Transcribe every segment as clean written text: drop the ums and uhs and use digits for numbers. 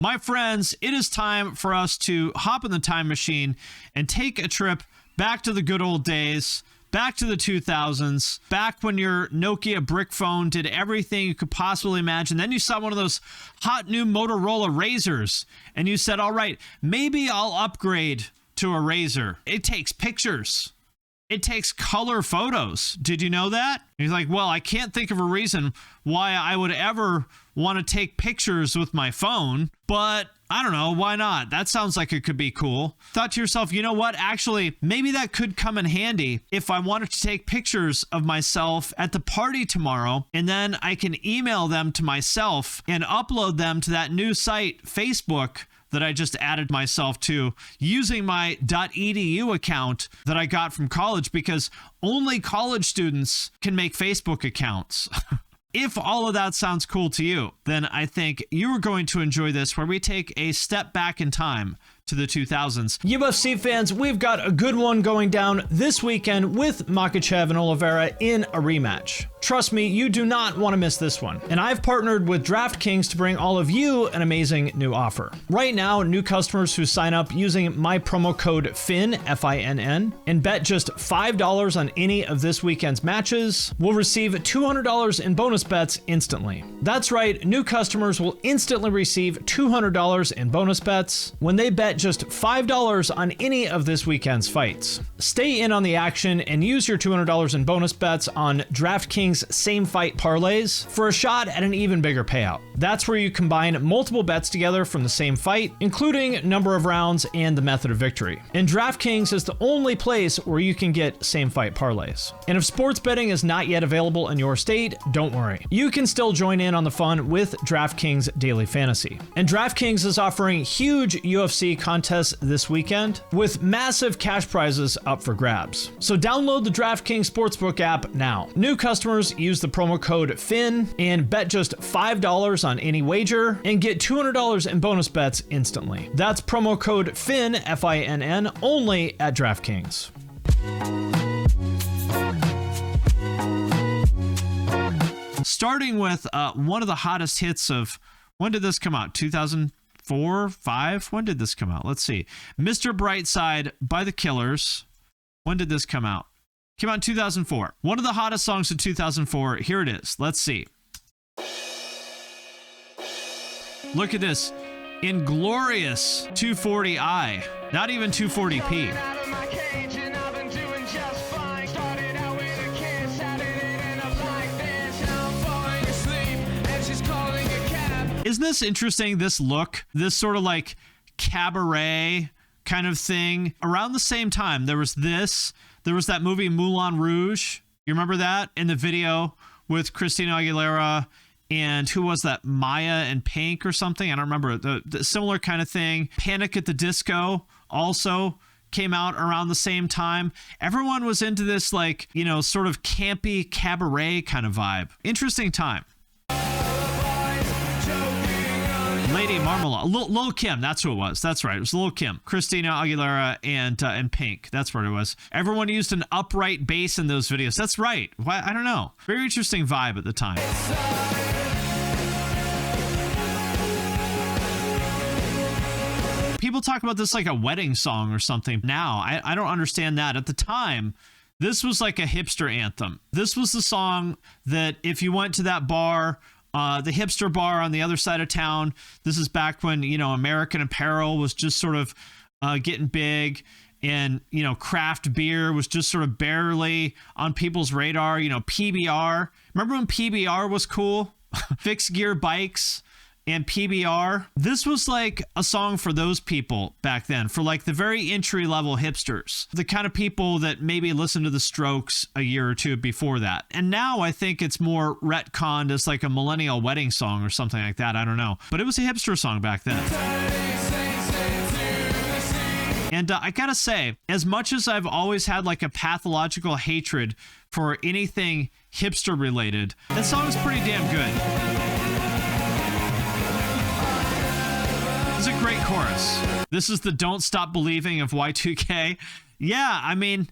My friends, it is time for us to hop in the time machine and take a trip back to the good old days, back to the 2000s, back when your Nokia brick phone did everything you could possibly imagine. Then you saw one of those hot new Motorola Razrs, and you said, all right, maybe I'll upgrade to a Razr. It takes pictures. It takes color photos. Did you know that? And he's like, well, I can't think of a reason why I would ever want to take pictures with my phone, but I don't know, why not? That sounds like it could be cool. Thought to yourself, you know what? Actually, maybe that could come in handy if I wanted to take pictures of myself at the party tomorrow, and then I can email them to myself and upload them to that new site, Facebook, that I just added myself to using my .edu account that I got from college, because only college students can make Facebook accounts. If all of that sounds cool to you, then I think you are going to enjoy this, where we take a step back in time to the 2000s. UFC fans, we've got a good one going down this weekend with Makhachev and Oliveira in a rematch. Trust me, you do not want to miss this one. And I've partnered with DraftKings to bring all of you an amazing new offer. Right now, new customers who sign up using my promo code FINN, F-I-N-N, and bet just $5 on any of this weekend's matches will receive $200 in bonus bets instantly. That's right, new customers will instantly receive $200 in bonus bets when they bet just $5 on any of this weekend's fights. Stay in on the action and use your $200 in bonus bets on DraftKings same fight parlays for a shot at an even bigger payout. That's where you combine multiple bets together from the same fight, including number of rounds and the method of victory. And DraftKings is the only place where you can get same fight parlays. And if sports betting is not yet available in your state, don't worry. You can still join in on the fun with DraftKings Daily Fantasy. And DraftKings is offering huge UFC contests this weekend with massive cash prizes up for grabs. So download the DraftKings Sportsbook app now. New customers use the promo code FINN and bet just $5 on any wager and get $200 in bonus bets instantly. That's promo code FINN, F-I-N-N, only at DraftKings. Starting with one of the hottest hits of, when did this come out? 2004, 5? When did this come out? Let's see. Mr. Brightside by The Killers. When did this come out? Came out in 2004. One of the hottest songs in 2004. Here it is. Let's see. Look at this. Inglorious 240i. Not even 240p. Isn't this interesting, this look? This sort of like cabaret kind of thing. Around the same time, there was this. There was that movie Moulin Rouge. You remember that? In the video with Christina Aguilera and who was that? Maya and Pink or something? I don't remember. The similar kind of thing. Panic at the Disco also came out around the same time. Everyone was into this, like, you know, sort of campy cabaret kind of vibe. Interesting time. Lady Marmalade, Lil Kim, that's who it was. That's right, it was Lil Kim, Christina Aguilera, and Pink. That's what it was. Everyone used an upright bass in those videos. That's right. Why? I don't know. Very interesting vibe at the time. People talk about this like a wedding song or something now. I don't understand that. At the time, this was like a hipster anthem. This was the song that if you went to that bar, the hipster bar on the other side of town, this is back when, you know, American Apparel was just sort of getting big, and, you know, craft beer was just sort of barely on people's radar. You know, PBR. Remember when PBR was cool? Fixed gear bikes and PBR. This was like a song for those people back then, for like the very entry level hipsters, the kind of people that maybe listened to the Strokes a year or two before that. And now I think it's more retconned as like a millennial wedding song or something like that. I don't know, but it was a hipster song back then. And I gotta say, as much as I've always had like a pathological hatred for anything hipster related, that song's pretty damn good. It's a great chorus. This is the Don't Stop Believing of Y2K. Yeah, I mean,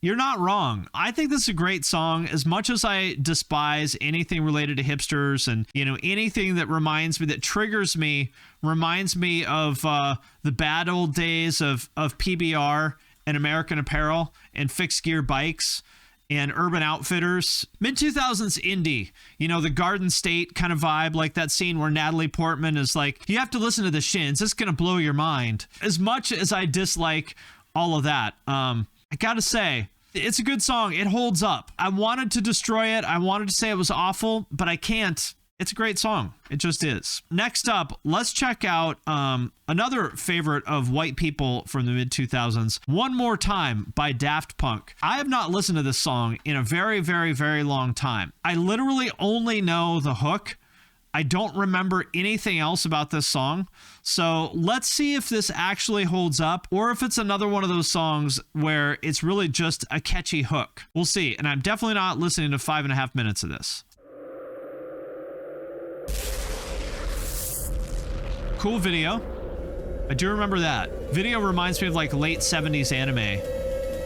you're not wrong. I think this is a great song. As much as I despise anything related to hipsters and, you know, anything that reminds me, that triggers me, reminds me of the bad old days of PBR and American Apparel and fixed gear bikes and Urban Outfitters. Mid-2000s indie, you know, the Garden State kind of vibe, like that scene where Natalie Portman is like, you have to listen to the Shins, it's gonna blow your mind. As much as I dislike all of that, I gotta say, it's a good song. It holds up. I wanted to destroy it. I wanted to say it was awful, but I can't. It's a great song. It just is. Next up, let's check out another favorite of white people from the mid-2000s, One More Time by Daft Punk. I have not listened to this song in a very, very, very long time. I literally only know the hook. I don't remember anything else about this song. So let's see if this actually holds up or if it's another one of those songs where it's really just a catchy hook. We'll see. And I'm definitely not listening to 5.5 minutes of this. Cool video. I do remember that. Video reminds me of like late 70s anime,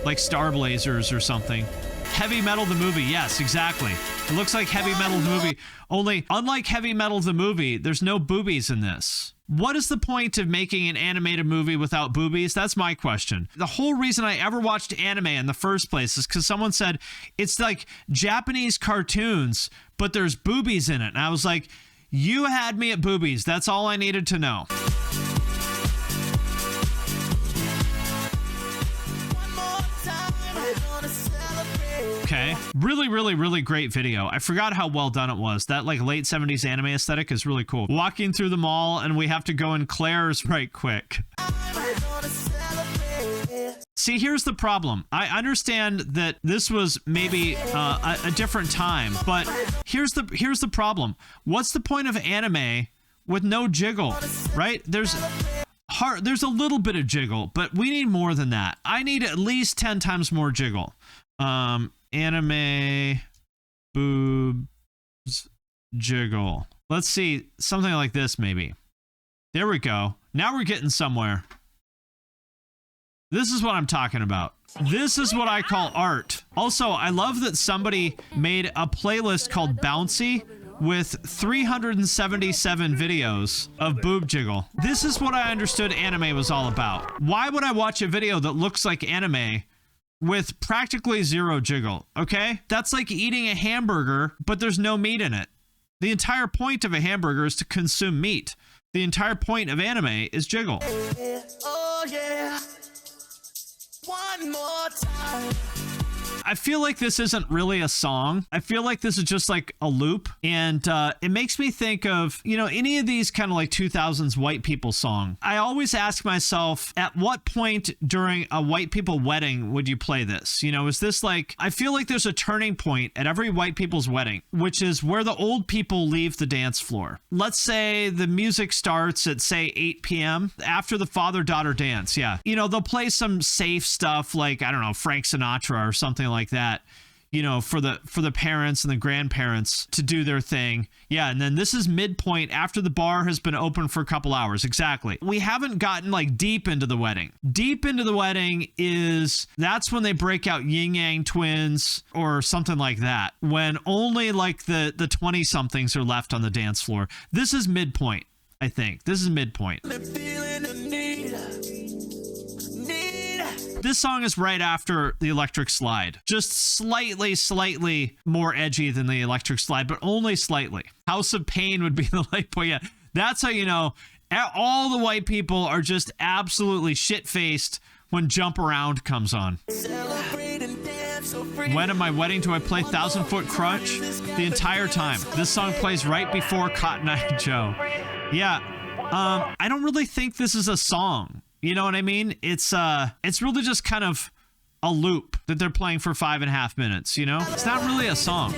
like Star Blazers or something. Heavy Metal the movie. Yes, exactly. It looks like Heavy Metal the movie. Only, unlike Heavy Metal the movie, there's no boobies in this. What is the point of making an animated movie without boobies? That's my question. The whole reason I ever watched anime in the first place is because someone said it's like Japanese cartoons, but there's boobies in it. And I was like, you had me at boobies. That's all I needed to know. Okay. Really, really, really great video. I forgot how well done it was. That like late 70s anime aesthetic is really cool. Walking through the mall and we have to go in Claire's right quick. See, here's the problem. I understand that this was maybe a different time, but here's the problem. What's the point of anime with no jiggle, right? There's a little bit of jiggle, but we need more than that. I need at least 10 times more jiggle. Anime boobs jiggle. Let's see, something like this maybe. There we go. Now we're getting somewhere. This is what I'm talking about. This is what I call art. Also, I love that somebody made a playlist called Bouncy with 377 videos of boob jiggle. This is what I understood anime was all about. Why would I watch a video that looks like anime with practically zero jiggle? Okay? That's like eating a hamburger, but there's no meat in it. The entire point of a hamburger is to consume meat. The entire point of anime is jiggle. Oh, yeah. One more time. I feel like this isn't really a song. I feel like this is just like a loop. And it makes me think of, you know, any of these kind of like 2000s white people song. I always ask myself, at what point during a white people wedding would you play this? You know, is this like, I feel like there's a turning point at every white people's wedding, which is where the old people leave the dance floor. Let's say the music starts at say 8 p.m. after the father-daughter dance. Yeah. You know, they'll play some safe stuff like, I don't know, Frank Sinatra or something like that, you know, for the parents and the grandparents to do their thing. Yeah, and then this is midpoint after the bar has been open for a couple hours. Exactly. We haven't gotten like deep into the wedding. Deep into the wedding is, that's when they break out Yin Yang Twins or something like that, when only like the 20 somethings are left on the dance floor. This is midpoint, I think. This is midpoint. This song is right after the Electric Slide. Just slightly more edgy than the Electric Slide, but only slightly. House of Pain would be the light point. Yeah, that's how you know all the white people are just absolutely shit-faced when Jump Around comes on. When at my wedding do I play 1,000 Foot Crunch? The entire time. This song plays right before Cotton Eye Joe. Yeah, I don't really think this is a song. You know what I mean? It's really just kind of a loop that they're playing for 5.5 minutes, you know? It's not really a song.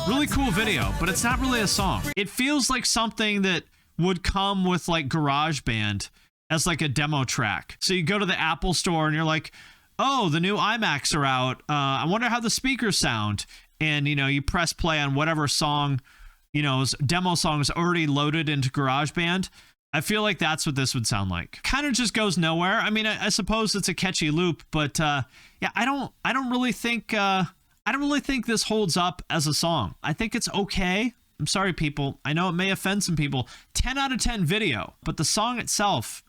Really cool video, but it's not really a song. It feels like something that would come with like GarageBand as like a demo track. So you go to the Apple store and you're like, oh, the new iMacs are out. I wonder how the speakers sound. And, you know, you press play on whatever song, you know, demo song is already loaded into GarageBand. I feel like that's what this would sound like. Kind of just goes nowhere. I mean, I suppose it's a catchy loop, but yeah, I don't really think this holds up as a song. I think it's okay. I'm sorry, people. I know it may offend some people. 10 out of 10 video, but the song itself,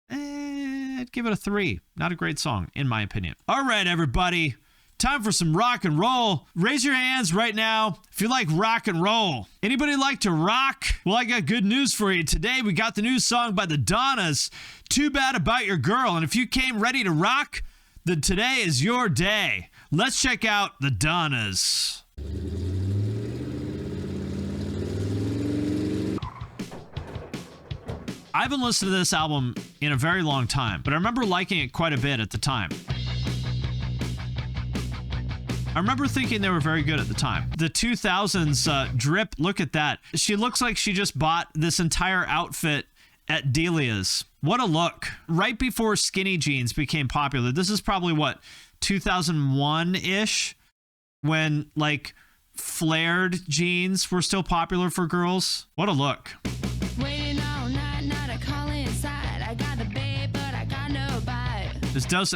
I'd give it a 3. Not a great song, in my opinion. All right, everybody. Time for some rock and roll. Raise your hands right now if you like rock and roll. Anybody like to rock? Well, I got good news for you. Today, we got the new song by the Donnas, Too Bad About Your Girl. And if you came ready to rock, then today is your day. Let's check out the Donnas. I haven't listened to this album in a very long time, but I remember liking it quite a bit at the time. I remember thinking they were very good at the time. The 2000s drip, look at that. She looks like she just bought this entire outfit at Delia's. What a look. Right before skinny jeans became popular. This is probably what, 2001-ish? When like flared jeans were still popular for girls. What a look. Waiting all night, not a call inside. I got the babe, but I got no bite. This does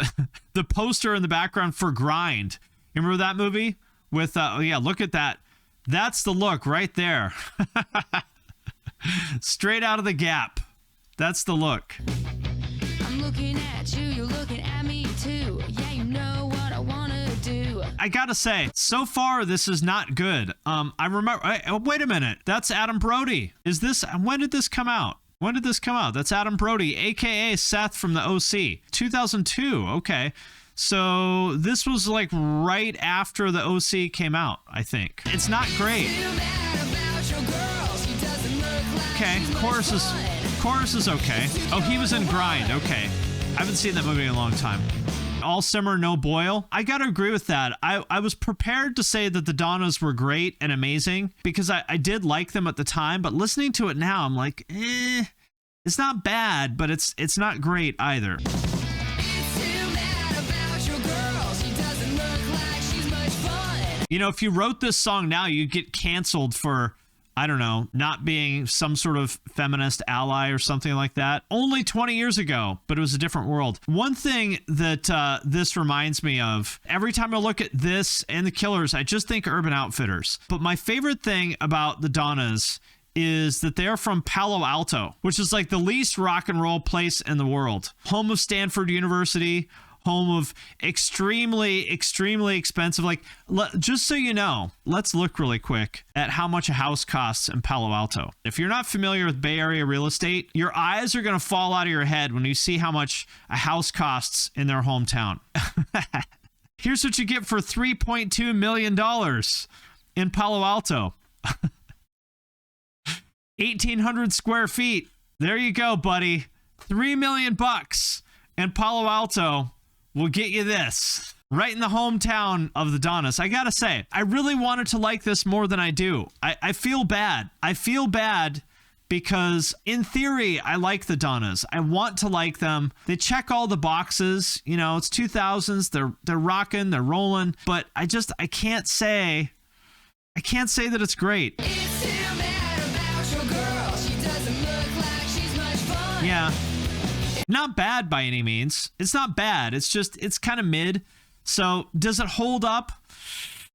the poster in the background for Grind. You remember that movie with oh yeah, look at that. That's the look right there. Straight out of the Gap. That's the look. I'm looking at you, you're looking at me too. Yeah, you know what I wanna do. I gotta say, so far this is not good. I remember. Wait a minute, that's Adam Brody. Is this? When did this come out? When did this come out? That's Adam Brody, aka Seth from the OC. 2002. Okay. So this was like right after the OC came out, I think. It's not great. Okay, chorus is okay. Oh, he was in Grind. Okay. I haven't seen that movie in a long time. All simmer, no boil. I gotta agree with that. I was prepared to say that the Donnas were great and amazing because I did like them at the time, but listening to it now, I'm like, it's not bad, but it's not great either. You know, if you wrote this song now, you'd get canceled for, I don't know, not being some sort of feminist ally or something like that. Only 20 years ago, but it was a different world. One thing that this reminds me of, every time I look at this and the Killers, I just think Urban Outfitters. But my favorite thing about the Donnas is that they're from Palo Alto, which is like the least rock and roll place in the world. Home of Stanford University, home of extremely expensive, like, just so you know, let's look really quick at how much a house costs in Palo Alto. If you're not familiar with Bay Area real estate, your eyes are going to fall out of your head when you see how much a house costs in their hometown. Here's what you get for $3.2 million in Palo Alto. 1,800 square feet. There you go, buddy. $3 million in Palo Alto will get you this. Right in the hometown of the Donnas. I gotta say, I really wanted to like this more than I do. I feel bad. I feel bad because in theory, I like the Donnas. I want to like them. They check all the boxes. You know, it's 2000s. They're rocking, they're rolling. But I can't say that it's great. It's too bad about your girl. She doesn't look like she's much fun. Yeah. Not bad by any means. It's not bad. It's just, it's kind of mid. So does it hold up?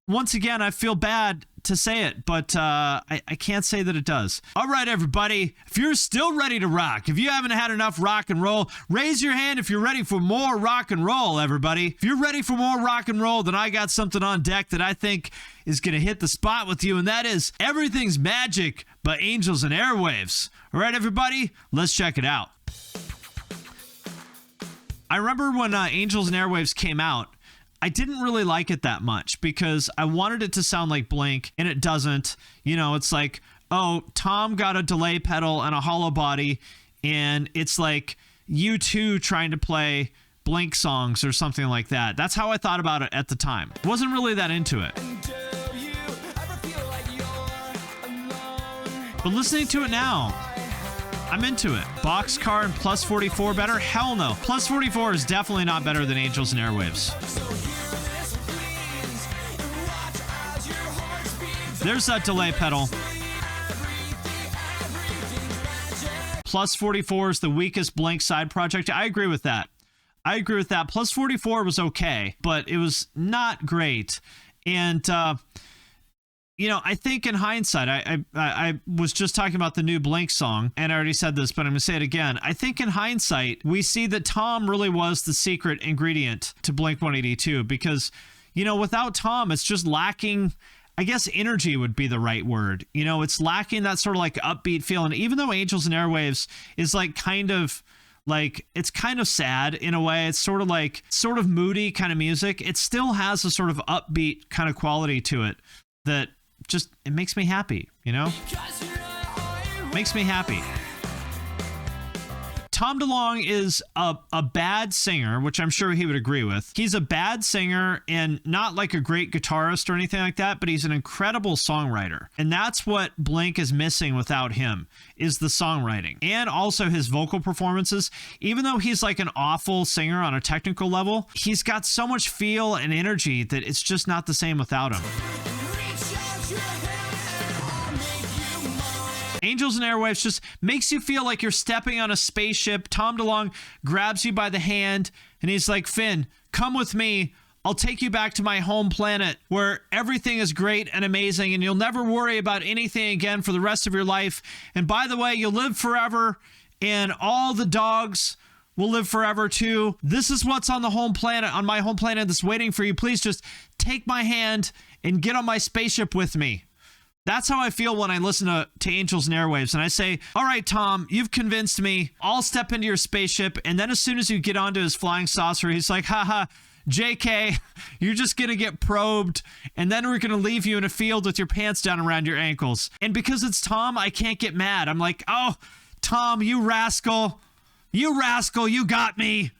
Once again, I feel bad to say it, but I can't say that it does. All right, everybody. If you're still ready to rock, if you haven't had enough rock and roll, raise your hand if you're ready for more rock and roll, everybody. If you're ready for more rock and roll, then I got something on deck that I think is going to hit the spot with you, and that is Everything's Magic by Angels and Airwaves. All right, everybody, let's check it out. I remember when Angels and Airwaves came out, I didn't really like it that much because I wanted it to sound like Blink, and it doesn't. You know, it's like, oh, Tom got a delay pedal and a hollow body, and it's like U2 trying to play Blink songs or something like that. That's how I thought about it at the time. Wasn't really that into it. But listening to it now, I'm into it. Boxcar and Plus 44 better? Hell no. Plus 44 is definitely not better than Angels and Airwaves. There's that delay pedal. Plus 44 is the weakest Blink side project. I agree with that. Plus 44 was okay, but it was not great. And, I think in hindsight, I was just talking about the new Blink song, and I already said this, but I'm going to say it again. I think in hindsight, we see that Tom really was the secret ingredient to Blink 182 because, without Tom, it's just lacking, I guess energy would be the right word. It's lacking that sort of like upbeat feeling, even though Angels and Airwaves is like kind of sad in a way. It's sort of moody kind of music. It still has a sort of upbeat kind of quality to it that just, it makes me happy, Makes me happy. Tom DeLonge is a bad singer, which I'm sure he would agree with. He's a bad singer and not like a great guitarist or anything like that, but he's an incredible songwriter. And that's what Blink is missing without him, is the songwriting and also his vocal performances. Even though he's like an awful singer on a technical level, he's got so much feel and energy that it's just not the same without him. Angels and Airwaves just makes you feel like you're stepping on a spaceship. Tom DeLonge grabs you by the hand and he's like, Finn, come with me. I'll take you back to my home planet where everything is great and amazing and you'll never worry about anything again for the rest of your life. And by the way, you'll live forever and all the dogs will live forever too. This is what's on my home planet that's waiting for you. Please just take my hand and get on my spaceship with me. That's how I feel when I listen to Angels and Airwaves. And I say, all right, Tom, you've convinced me. I'll step into your spaceship. And then as soon as you get onto his flying saucer, he's like, haha, JK, you're just going to get probed. And then we're going to leave you in a field with your pants down around your ankles. And because it's Tom, I can't get mad. I'm like, oh, Tom, you rascal. You got me.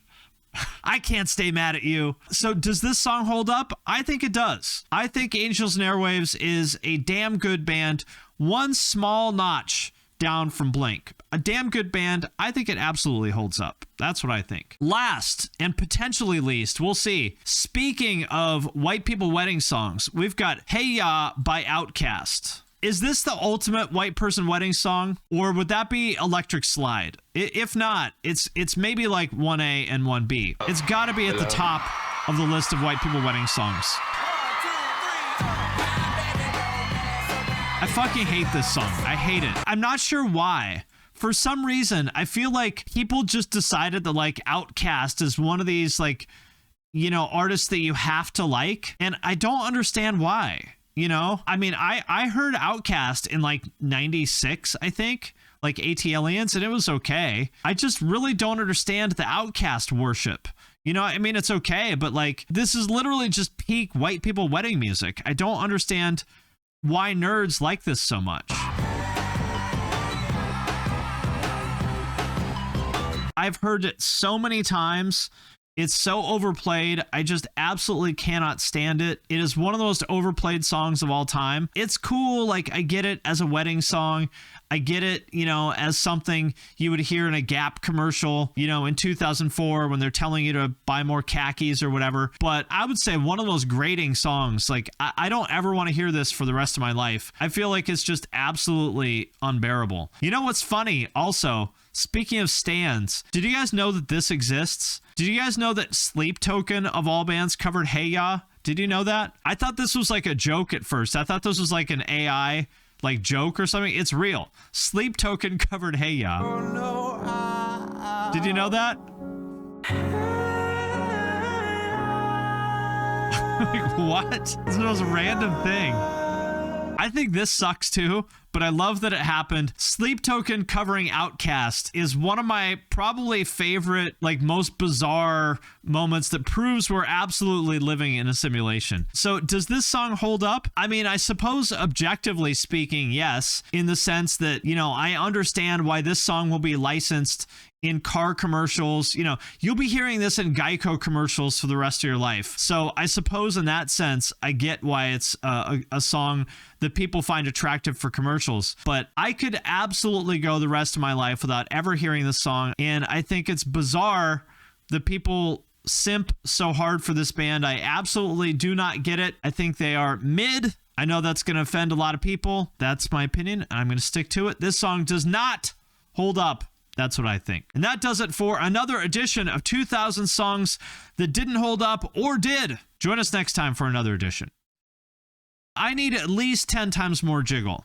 I can't stay mad at you. So does this song hold up? I think it does. I think Angels and Airwaves is a damn good band. One small notch down from Blink. A damn good band. I think it absolutely holds up. That's what I think. Last and potentially least, we'll see. Speaking of white people wedding songs, we've got Hey Ya by Outkast. Is this the ultimate white person wedding song, or would that be Electric Slide? If not, it's maybe like 1A and 1B. It's got to be at the top of the list of white people wedding songs. I fucking hate this song. I hate it. I'm not sure why. For some reason, I feel like people just decided that like Outkast is one of these like, artists that you have to like, and I don't understand why. I mean, I heard Outkast in like 96, I think, like AT-Aliens, and it was okay. I just really don't understand the Outkast worship. I mean, it's okay, but like, this is literally just peak white people wedding music. I don't understand why nerds like this so much. I've heard it so many times. It's so overplayed. I just absolutely cannot stand it. It is one of the most overplayed songs of all time. It's cool. Like, I get it as a wedding song. I get it, as something you would hear in a Gap commercial, in 2004 when they're telling you to buy more khakis or whatever. But I would say one of the most grating songs. Like, I don't ever want to hear this for the rest of my life. I feel like it's just absolutely unbearable. You know what's funny? Also, speaking of stands, did you guys know that this exists? Did you guys know that Sleep Token, of all bands, covered Hey Ya? Did you know that? I thought this was like a joke at first. I thought this was like an AI like joke or something. It's real. Sleep Token covered Hey Ya. Oh, no, did you know that? Like, what? It's the most random thing. I think this sucks too, but I love that it happened. Sleep Token covering Outkast is one of my probably favorite, like, most bizarre moments that proves we're absolutely living in a simulation. So does this song hold up? I mean, I suppose objectively speaking, yes, in the sense that, I understand why this song will be licensed in car commercials. You'll be hearing this in Geico commercials for the rest of your life. So I suppose in that sense, I get why it's a song that people find attractive for commercials. But I could absolutely go the rest of my life without ever hearing this song. And I think it's bizarre that people simp so hard for this band. I absolutely do not get it. I think they are mid. I know that's going to offend a lot of people. That's my opinion, and I'm going to stick to it. This song does not hold up That's what I think. And that does it for another edition of 2000 Songs That Didn't Hold Up or Did. Join us next time for another edition. I need at least 10 times more jiggle.